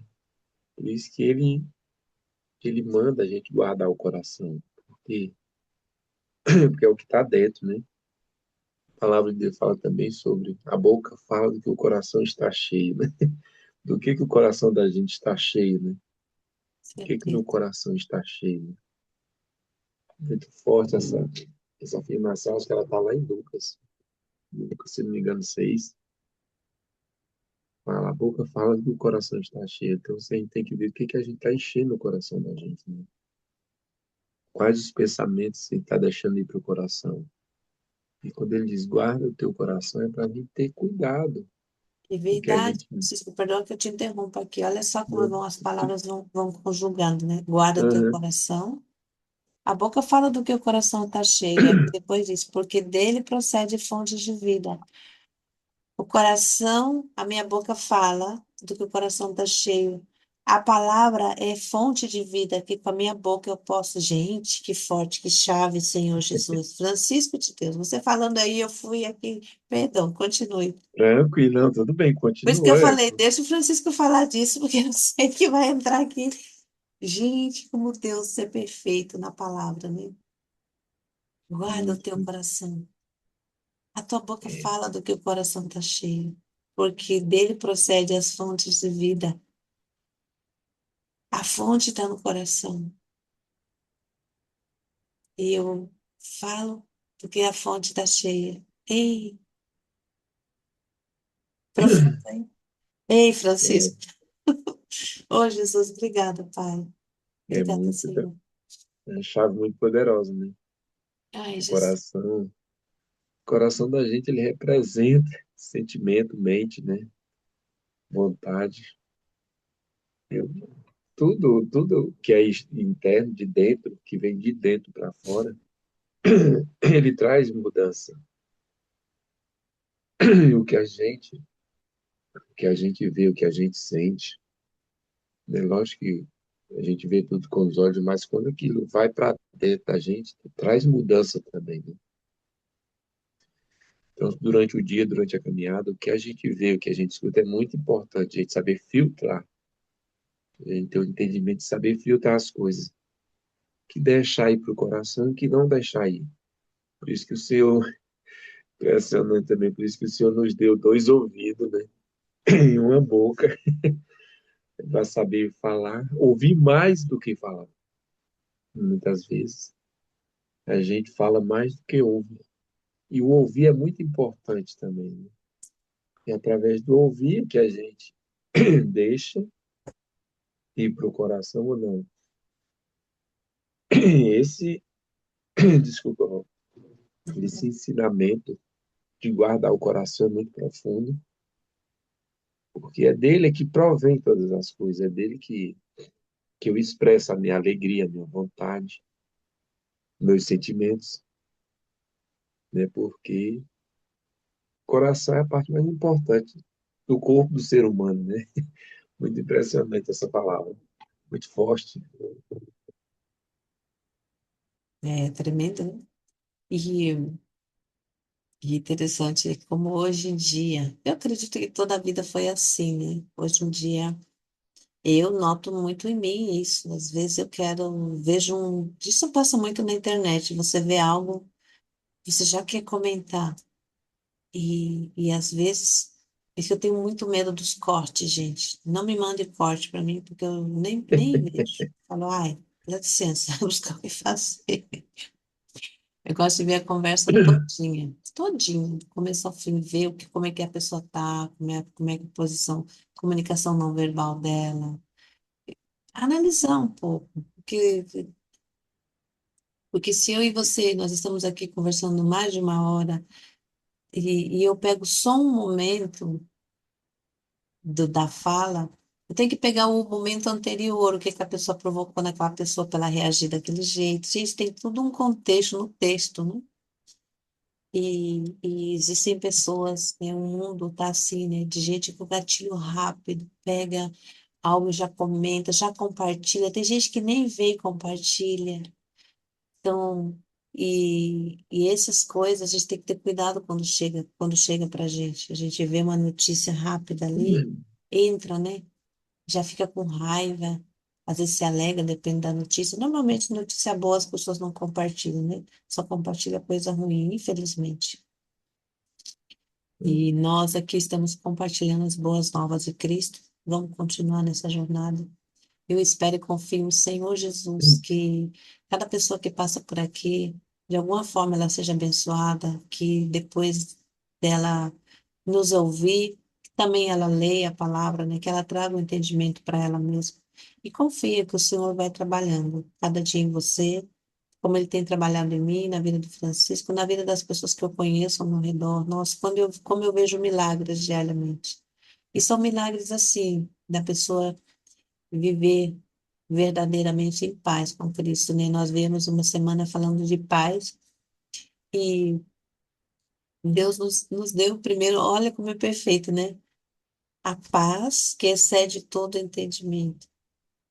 Por isso que ele manda a gente guardar o coração, porque porque é o que está dentro, né? A palavra de Deus fala também sobre a boca fala do que o coração está cheio, né? Do que o coração da gente está cheio, né? O que o meu Certeza. coração está cheio, né? Muito forte essa afirmação, acho que ela está lá em Lucas. Lucas, se não me engano, 6. Fala, a boca fala do que o coração está cheio. Então, você tem que ver o que a gente está enchendo o coração da gente, né? Quais os pensamentos você está deixando ir para o coração? E quando ele diz guarda o teu coração, é para a gente ter cuidado. É Porque a verdade, gente. Francisco, perdão que eu te interrompa aqui. Olha só como Né? vão, as palavras vão conjugando, né? Guarda o teu Aham. coração. A boca fala do que o coração está cheio. Aí depois diz, porque dele procede fontes de vida. O coração, a minha boca fala do que o coração está cheio. A palavra é fonte de vida, que com a minha boca eu posso. Gente, que forte, que chave, Senhor Jesus. Francisco de Deus, você falando aí, eu fui aqui. Perdão, continue. Tranquilo, não, tudo bem, Por isso que eu continua. falei, deixa o Francisco falar disso, porque eu sei que vai entrar aqui. Gente, como Deus é perfeito na palavra, né? Guarda o teu Isso, coração. A tua boca é, fala do que o coração está cheio, porque dele procede as fontes de vida. A fonte está no coração. E eu falo porque a fonte está cheia. Ei, profundo, hein? Ei, é, Francisco. Oh, Jesus, obrigada, Pai. é Obrigada, muito, Senhor. é uma chave muito poderosa, né? Ai, O Jesus. coração, o coração da gente, ele representa sentimento, mente, né? Vontade. Eu- tudo que é interno, de dentro, que vem de dentro para fora, ele traz mudança. E o que a gente vê, o que a gente sente, né? Lógico que a gente vê tudo com os olhos, mas quando aquilo vai para dentro da gente, traz mudança também, né? Então, durante o dia, durante a caminhada, o que a gente vê, o que a gente escuta é muito importante, a gente saber filtrar, a gente ter o entendimento de saber filtrar as coisas, que deixar ir para o coração e que não deixar ir. Por isso que o Senhor, impressionante também, por isso que o Senhor nos deu dois ouvidos, né? E uma boca para saber falar, ouvir mais do que falar. Muitas vezes a gente fala mais do que ouve. E o ouvir é muito importante também, né? É através do ouvir que a gente deixa ir para o coração ou não. Esse, desculpa, Val, esse ensinamento de guardar o coração é muito profundo, porque é dele que provém todas as coisas, é dele que eu expresso a minha alegria, a minha vontade, meus sentimentos, né? Porque o coração é a parte mais importante do corpo do ser humano, né? Muito impressionante essa palavra, muito forte. É tremendo, né? E, e interessante é como hoje em dia, eu acredito que toda a vida foi assim, né? Hoje em dia, eu noto muito em mim isso. Às vezes eu vejo isso passa muito na internet. Você vê algo, você já quer comentar. E às vezes, é que eu tenho muito medo dos cortes, gente. Não me mande corte para mim, porque eu nem vejo. Falo, ai, dá licença, vou buscar o que fazer. Eu gosto de ver a conversa todinha, todinha, do começo ao fim, ver como é que a pessoa tá, como é que a posição, comunicação não verbal dela. Analisar um pouco, porque se eu e você, nós estamos aqui conversando mais de uma hora, e eu pego só um momento da fala, eu tenho que pegar o momento anterior, o que que a pessoa provocou naquela pessoa para ela reagir daquele jeito. Gente, tem tudo um contexto no texto, né? E existem pessoas, né? O mundo tá assim, né? De gente com gatilho rápido, pega algo, e já comenta, já compartilha. Tem gente que nem vê e compartilha. Então, e essas coisas a gente tem que ter cuidado quando chega pra gente. A gente vê uma notícia rápida ali, entra, né? Já fica com raiva. às vezes se alegra, depende da notícia. Normalmente, notícia boa as pessoas não compartilham, né? Só compartilha coisa ruim, infelizmente. E nós aqui estamos compartilhando as boas novas de Cristo. Vamos continuar nessa jornada. Eu espero e confio no Senhor Jesus que cada pessoa que passa por aqui, de alguma forma ela seja abençoada, que depois dela nos ouvir, também ela leia a palavra, né? Que ela traga um entendimento para ela mesma. E confia que o Senhor vai trabalhando cada dia em você, como Ele tem trabalhado em mim, na vida do Francisco, na vida das pessoas que eu conheço ao meu redor. Nossa, como eu vejo milagres diariamente. E são milagres assim, da pessoa viver verdadeiramente em paz com Cristo, né? Nós vemos uma semana falando de paz e Deus nos deu primeiro, olha como é perfeito, né? A paz que excede todo entendimento.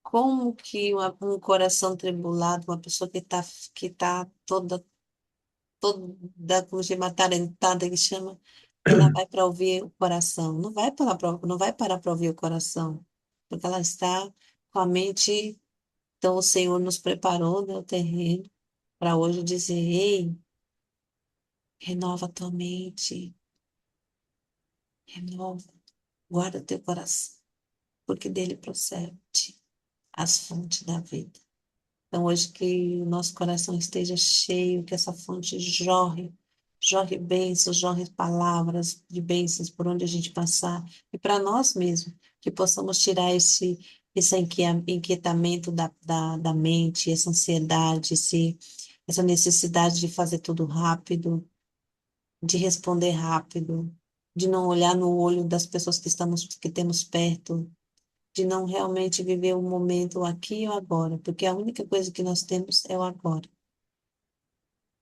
Como que um coração tribulado, uma pessoa que tá toda como chama, atarentada, que chama, ela vai para ouvir o coração. Não vai parar para ouvir o coração, porque ela está com a mente. Então, o Senhor nos preparou, né, o terreno para hoje dizer: ei, renova tua mente, renova, guarda teu coração, porque dele procede as fontes da vida. Então, hoje que o nosso coração esteja cheio, que essa fonte jorre bênçãos, jorre palavras de bênçãos por onde a gente passar, e para nós mesmos, que possamos tirar esse inquietamento da mente, essa ansiedade, essa necessidade de fazer tudo rápido, de responder rápido, de não olhar no olho das pessoas que temos perto, de não realmente viver o momento o aqui e o agora, porque a única coisa que nós temos é o agora.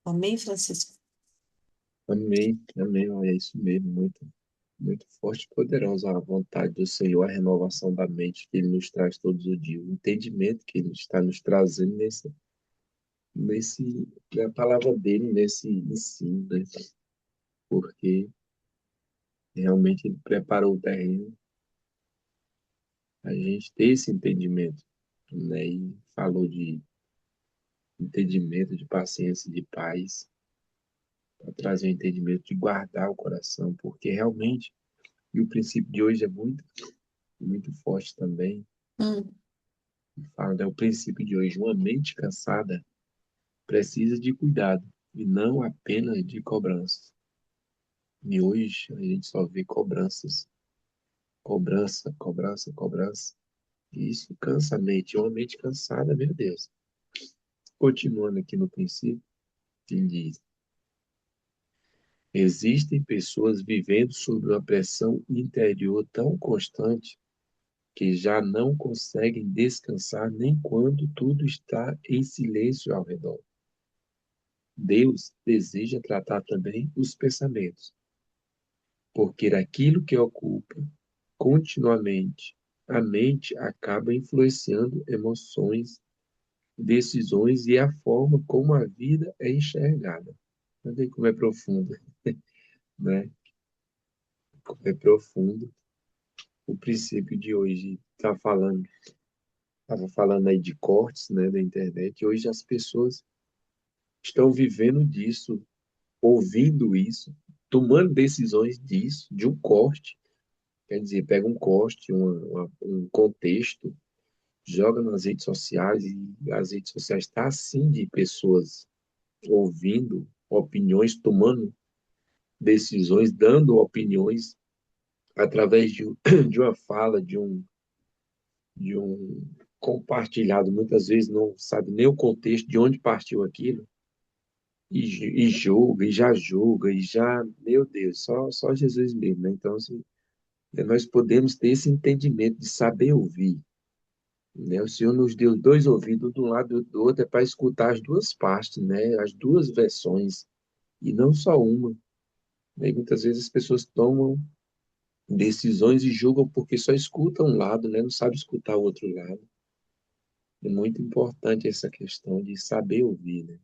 Amém, Francisco? Amém, amém, é isso mesmo, muito, muito forte e poderosa a vontade do Senhor, a renovação da mente que Ele nos traz todos os dias, o entendimento que Ele está nos trazendo na palavra dele, nesse ensino, né? Porque realmente Ele preparou o terreno a gente ter esse entendimento, né? E falou de entendimento, de paciência, de paz, para trazer o entendimento de guardar o coração, porque realmente, e o princípio de hoje é muito, muito forte também, Hum, fala, né, o princípio de hoje, uma mente cansada precisa de cuidado e não apenas de cobranças. E hoje a gente só vê cobranças, cobrança, cobrança, cobrança. E isso cansa a mente. Uma mente cansada, meu Deus. Continuando aqui no princípio, ele diz: existem pessoas vivendo sob uma pressão interior tão constante que já não conseguem descansar nem quando tudo está em silêncio ao redor. Deus deseja tratar também os pensamentos, porque aquilo que ocupa continuamente a mente acaba influenciando emoções, decisões e a forma como a vida é enxergada. Olha como é profundo, né? Como é profundo o princípio de hoje. Estava falando aí de cortes, né, da internet. Hoje as pessoas estão vivendo disso, ouvindo isso, tomando decisões disso, de um corte. Quer dizer, pega um corte, um contexto, joga nas redes sociais e as redes sociais estão assim de pessoas ouvindo opiniões, tomando decisões, dando opiniões através de uma fala, de um compartilhado. Muitas vezes não sabe nem o contexto de onde partiu aquilo e julga, e já julga, e já, meu Deus, só Jesus mesmo, né? Então, assim, nós podemos ter esse entendimento de saber ouvir, né? O Senhor nos deu dois ouvidos, de um lado e do outro, é para escutar as duas partes, né? As duas versões, e não só uma. Né? E muitas vezes as pessoas tomam decisões e julgam porque só escutam um lado, né? Não sabe escutar o outro lado. É muito importante essa questão de saber ouvir, né?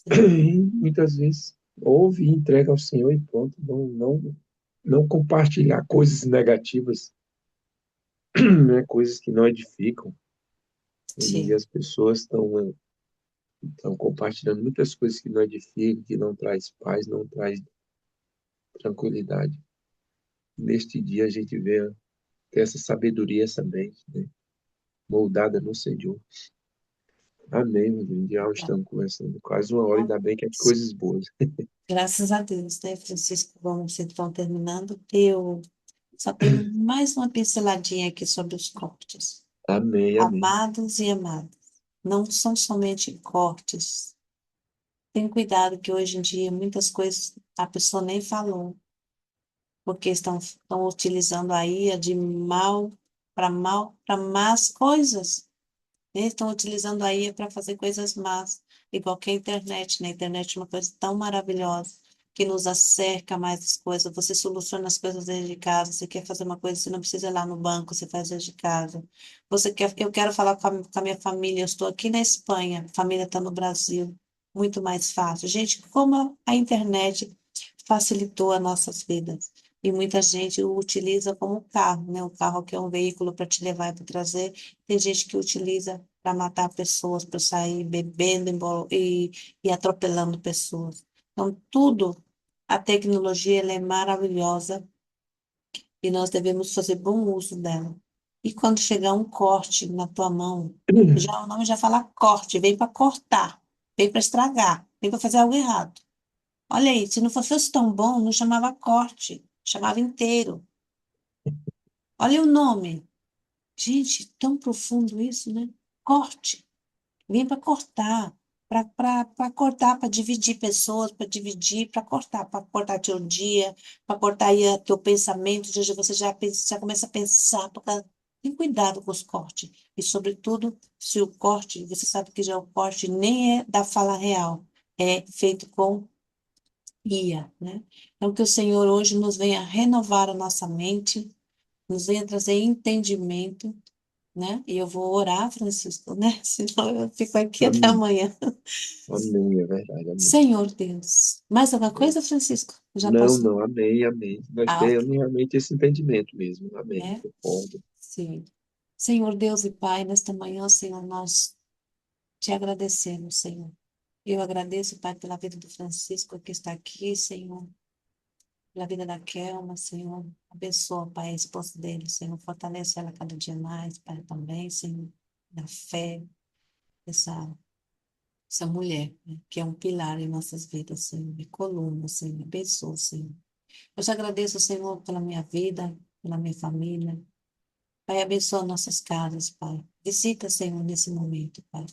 sim. E muitas vezes ouve e entrega ao Senhor e pronto, não compartilhar coisas negativas né, coisas que não edificam. Hoje em dia Sim. as pessoas estão compartilhando muitas coisas que não edificam, que não traz paz, não traz tranquilidade. Neste dia a gente vê ter essa sabedoria, essa mente, né, moldada no Senhor. Amém, meu Deus. Já estamos conversando quase uma hora, ainda bem que é de coisas boas. Graças a Deus, né, Francisco? Vamos então terminando. Eu só tenho mais uma pinceladinha aqui sobre os cortes. Amém, amém. Amados e amadas, não são somente cortes. Tem cuidado que hoje em dia muitas coisas a pessoa nem falou, porque estão utilizando a IA de mal, para más coisas. Eles estão utilizando a IA para fazer coisas más, igual que a internet, né? A internet é uma coisa tão maravilhosa que nos acerca mais as coisas. Você soluciona as coisas dentro de casa. Você quer fazer uma coisa, você não precisa ir lá no banco, você faz dentro de casa. Eu quero falar com a minha família. Eu estou aqui na Espanha, a família está no Brasil. Muito mais fácil. Gente, como a internet facilitou as nossas vidas. E muita gente o utiliza como carro, né? O carro que é um veículo para te levar e para trazer. Tem gente que utiliza para matar pessoas, para sair bebendo e atropelando pessoas. Então, tudo, a tecnologia, ela é maravilhosa e nós devemos fazer bom uso dela. E quando chegar um corte na tua mão, já o nome já fala corte, vem para cortar, vem para estragar, vem para fazer algo errado. Olha aí, se não fosse tão bom, não chamava corte, chamava inteiro. Olha o nome. Gente, tão profundo isso, né? Corte. Vem para cortar, para cortar, para dividir pessoas, para dividir, para cortar teu dia, para cortar aí teu pensamento, já você já começa a pensar, tem cuidado com os cortes. E, sobretudo, se o corte, você sabe que já o corte nem é da fala real, é feito com IA, né? Então, que o Senhor hoje nos venha renovar a nossa mente, nos venha trazer entendimento, né? E eu vou orar, Francisco, né? Senão eu fico aqui até Amém. amanhã. Amém, é verdade, amém. Senhor Deus. Mais alguma coisa, Francisco? Já Não, posso? não, amém, amém. Nós Ah, ok. temos realmente esse entendimento mesmo. Amém, É? concordo. Sim. Senhor Deus e Pai, nesta manhã, Senhor, nós te agradecemos, Senhor. Eu agradeço, Pai, pela vida do Francisco que está aqui, Senhor. Pela vida da Kelma, Senhor. Abençoa, Pai, a esposa dele, Senhor. Fortalece ela cada dia mais, Pai, também, Senhor. Da fé, essa essa mulher, né, que é um pilar em nossas vidas, Senhor, e coluna, Senhor, abençoa, Senhor. Eu te agradeço, Senhor, pela minha vida, pela minha família. Pai, abençoa nossas casas, Pai. Visita, Senhor, nesse momento, Pai.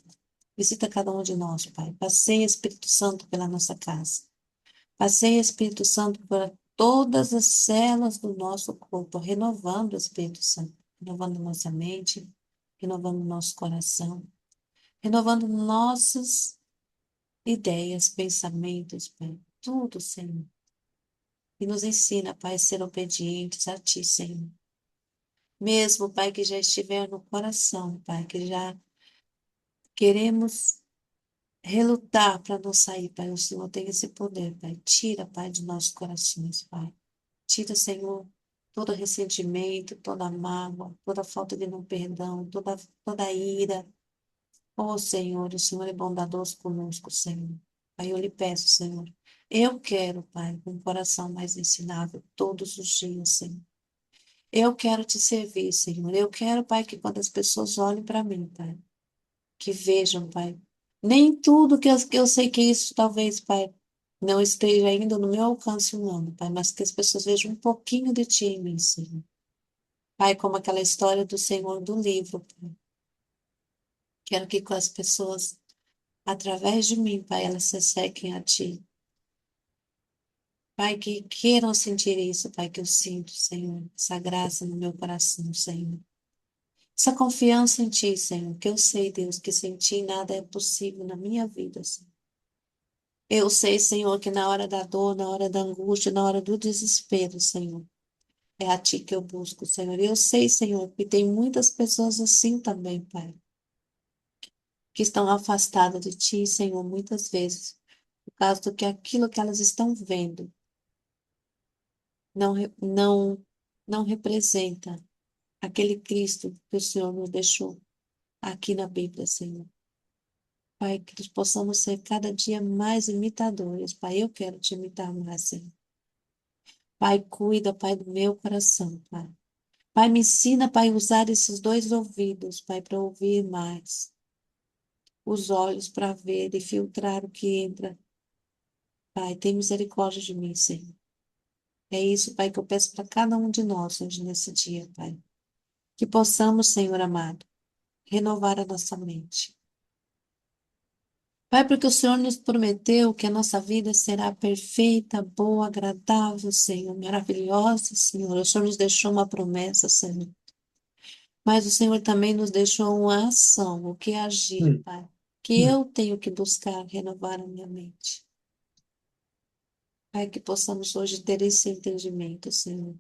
Visita cada um de nós, Pai. Passeia, Espírito Santo, pela nossa casa. Passeia, Espírito Santo, por todas as células do nosso corpo, renovando o Espírito Santo, renovando nossa mente, renovando nosso coração, renovando nossas ideias, pensamentos, Pai, tudo, Senhor. E nos ensina, Pai, a ser obedientes a Ti, Senhor. Mesmo, Pai, que já estiver no coração, Pai, que já queremos relutar para não sair, Pai, o Senhor tem esse poder, Pai. Tira, Pai, de nossos corações, Pai. Tira, Senhor, todo ressentimento, toda mágoa, toda falta de não perdão, toda ira. Oh, Senhor, o Senhor é bondoso conosco, Senhor. Pai, eu lhe peço, Senhor. Eu quero, Pai, um coração mais ensinável todos os dias, Senhor. Eu quero te servir, Senhor. Eu quero, Pai, que quando as pessoas olhem para mim, Pai, que vejam, Pai. Nem tudo que eu sei que isso talvez, Pai, não esteja ainda no meu alcance humano, Pai, mas que as pessoas vejam um pouquinho de Ti em mim, Senhor. Pai, como aquela história do Senhor do livro, Pai. Quero que com as pessoas através de mim, Pai, elas se sequem a Ti. Pai, que queiram sentir isso, Pai, que eu sinto, Senhor, essa graça no meu coração, Senhor. Essa confiança em Ti, Senhor, que eu sei, Deus, que sem Ti nada é possível na minha vida, Senhor. Eu sei, Senhor, que na hora da dor, na hora da angústia, na hora do desespero, Senhor, é a Ti que eu busco, Senhor. E eu sei, Senhor, que tem muitas pessoas assim também, Pai, que estão afastadas de Ti, Senhor, muitas vezes, por causa do que aquilo que elas estão vendo não, não representa aquele Cristo que o Senhor nos deixou aqui na Bíblia, Senhor. Pai, que nós possamos ser cada dia mais imitadores. Pai, eu quero te imitar mais, Senhor. Pai, cuida, Pai, do meu coração, Pai. Pai, me ensina, Pai, a usar esses dois ouvidos, Pai, para ouvir mais. Os olhos para ver e filtrar o que entra. Pai, tem misericórdia de mim, Senhor. É isso, Pai, que eu peço para cada um de nós hoje nesse dia, Pai. Que possamos, Senhor amado, renovar a nossa mente. Pai, porque o Senhor nos prometeu que a nossa vida será perfeita, boa, agradável, Senhor, maravilhosa, Senhor. O Senhor nos deixou uma promessa, Senhor. Mas o Senhor também nos deixou uma ação, o que é agir, Hum, Pai. Que hum, eu tenho que buscar renovar a minha mente. Pai, que possamos hoje ter esse entendimento, Senhor.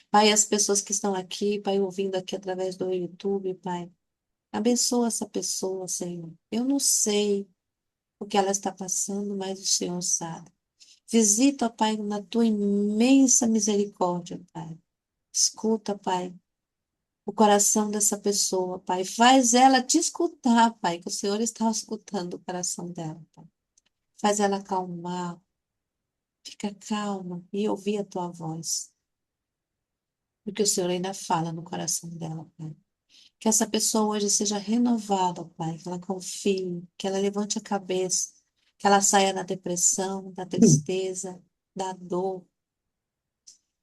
Pai, as pessoas que estão aqui, Pai, ouvindo aqui através do YouTube, Pai, abençoa essa pessoa, Senhor. Eu não sei o que ela está passando, mas o Senhor sabe. Visita, Pai, na tua imensa misericórdia, Pai. Escuta, Pai, o coração dessa pessoa, Pai. Faz ela te escutar, Pai, que o Senhor está escutando o coração dela, Pai. Faz ela acalmar, fica calma e ouvir a tua voz. Porque o Senhor ainda fala no coração dela, Pai. Que essa pessoa hoje seja renovada, Pai. Que ela confie, que ela levante a cabeça, que ela saia da depressão, da hum. tristeza, da dor.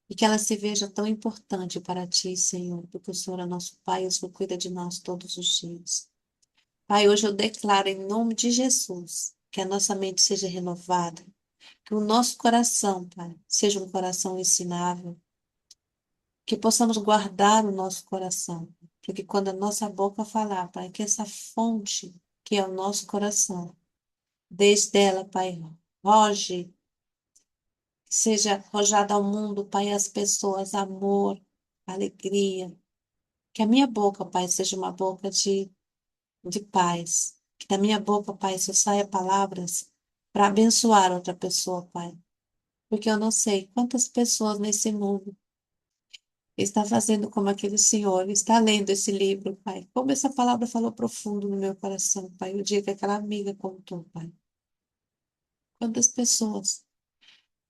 E que ela se veja tão importante para ti, Senhor, porque o Senhor é nosso Pai e o Senhor cuida de nós todos os dias. Pai, hoje eu declaro em nome de Jesus que a nossa mente seja renovada, que o nosso coração, Pai, seja um coração ensinável, que possamos guardar o nosso coração, porque quando a nossa boca falar, Pai, que essa fonte que é o nosso coração, desde ela, Pai, roge, seja rojada ao mundo, Pai, às pessoas, amor, alegria. Que a minha boca, Pai, seja uma boca de paz. Que da minha boca, Pai, só saia palavras para abençoar outra pessoa, Pai. Porque eu não sei quantas pessoas nesse mundo está fazendo como aquele senhor, está lendo esse livro, Pai. Como essa palavra falou profundo no meu coração, Pai. O dia que aquela amiga contou, Pai. Quantas pessoas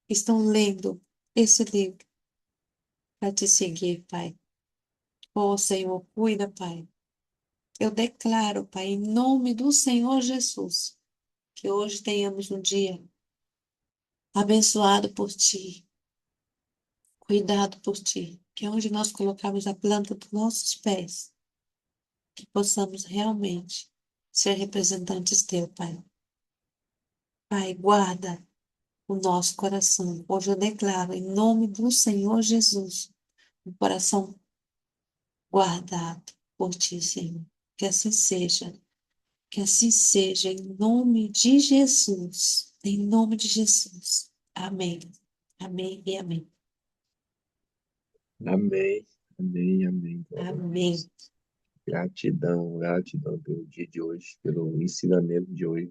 estão lendo esse livro para te seguir, Pai. Oh, Senhor, cuida, Pai. Eu declaro, Pai, em nome do Senhor Jesus, que hoje tenhamos um dia abençoado por Ti, cuidado por Ti, que é onde nós colocamos a planta dos nossos pés, que possamos realmente ser representantes Teu, Pai. Pai, guarda o nosso coração. Hoje eu declaro, em nome do Senhor Jesus, um coração guardado por Ti, Senhor. Que assim seja. Que assim seja, em nome de Jesus. Em nome de Jesus. Amém. Amém e amém. Amém, amém, amém. Glória a Amém. Deus. Gratidão, gratidão pelo dia de hoje, pelo ensinamento de hoje.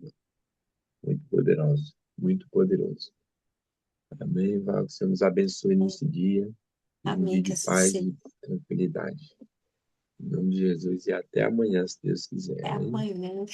Muito poderoso, muito poderoso. Amém, Val. Que o Senhor nos abençoe nesse dia. Um dia Amém. Que de assim paz seja. e tranquilidade. Em nome de Jesus e até amanhã, se Deus quiser. Até Amém. amanhã.